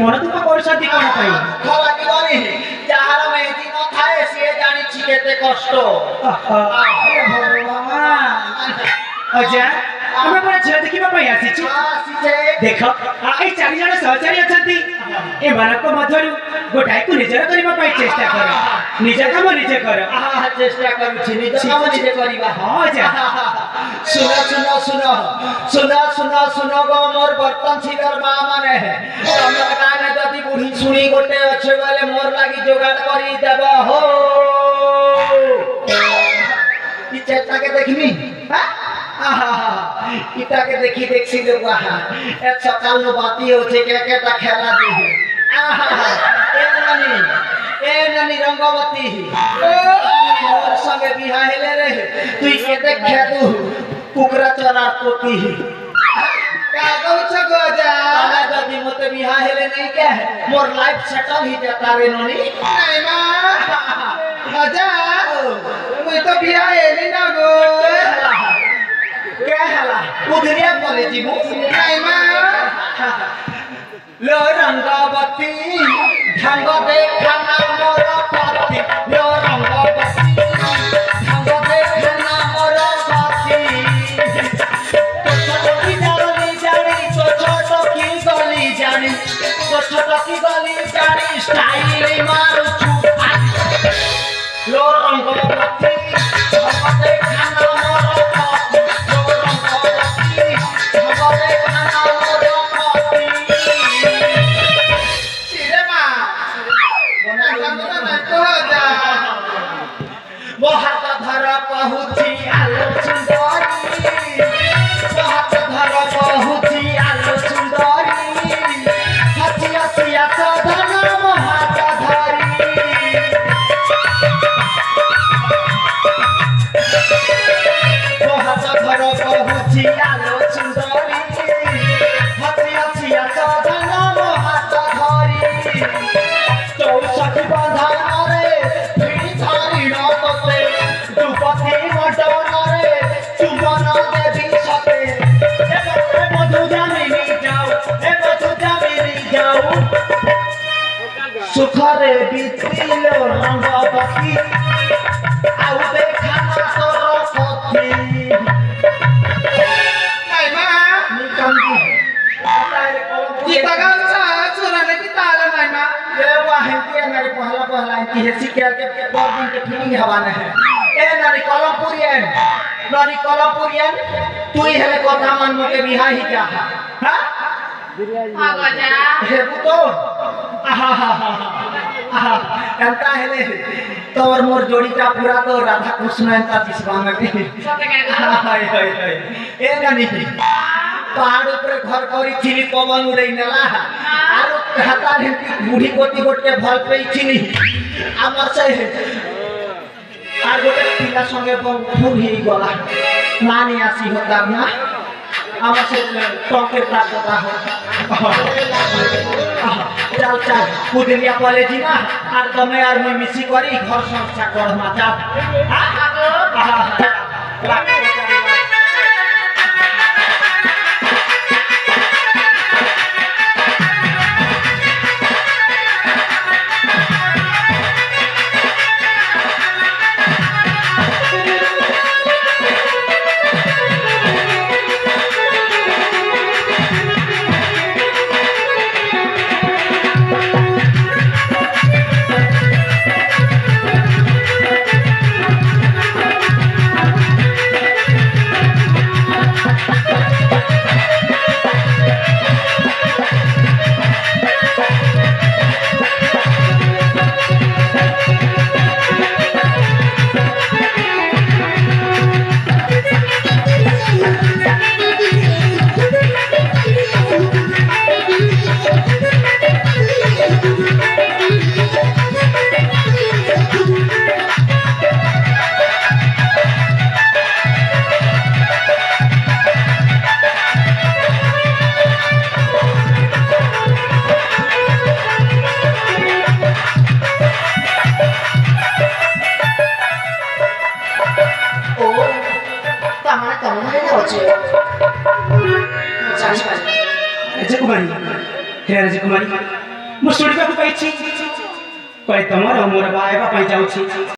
मन दुख करछती कोन पई खला की गनी जहार मेहदी न थाए से जानी छी केते कष्ट भगवान अजा हम पर झियो देखिबा पई आसी देख आई चारि जण सहचारी अछंती ए मानक मधुरु गोटाई को निजर करबा पई चेष्टा कर निज काम निजे कर चेष्टा करू छी निज काम निजे करिबा हां अजा सुनो गो मोर बर्तन छिलर मां माने हमर गाने जदी बुढ़ी सुनी गोटे अच्छे वाले मोर लागी जोगाड़ करी देबो हो ई चेष्टा के देखमी इटा के देखी देखसी देबो ए सकाल नो बाती होछे के केटा खेला दी ए ननी रंगवती मोर संगे बिहा हेले रे तू केते खेदू कुकरा चरा पोती का कहछ गोजा आला जदी मते बिहा हेले नहीं के मोर लाइफ सेटल ही जाता रे ननी नहीं मां आजा मुई तो बिहा हेले ना गो क्या हला उधरिया कॉलेज मु नहीं मां लो रंगवती ढंग देखना मोर पति लो रंगवती ढंग देखना मोर पति छोट की गली जानी स्टाइल मारू छुपा लो रंगवती ढंग देखना मोर पति लो रंगवती ढंग देखना मोर पति बहुत धर पहुँची आलो सुंदरी बहुत धर पहुँची आलो सुंदरी हसी हसिया सदन महात धरी बहुत धर पहुँची आलो सुंदरी हसी हसिया सदन महात धरी चौसठी बंधन रे भिड़ी धारी नपते दुपति मटन रे चुमन देवी सते ए मधु जामिनी जाऊ सुख रे बीतिलो रंगवती आउ देखाना तोर पति नहीं मां निकंदी ये तगाचा सुरने की ताल नहीं मां ये वाहंती मेरे पहला की हेसी के बहुत दिन के फीलिंग हवाने है ए नारी कलमपुरियन तू ही हेले कथा मन मोके बिहा ही जा हां गजा हे तो एंता हेले तोर मोर जोड़ीटा पूरा तो राधा कृष्ण एंता दिसबांग के हाय ए नानी पहाड़ ऊपर घर करी छिली पवन उड़ै नेला आरो हाता ढेंटी बूढ़ी गोटी गोट के भल पे छिली हमर से आर गोटे पिला संगे फुर ही गला नानी आसी होता ना हमर से टंके प्राप्त होता हो चल कुदलिया कॉलेज ना आर तमे आर मैं मिसी करी घर संस्था कर माता राजकुमारी ମୁଁ ଶୁଣିବାକୁ ପାଇଛି କହେ ତମର ମୋର ବାହା ହେବା ପାଇଁ ଯାଉଛି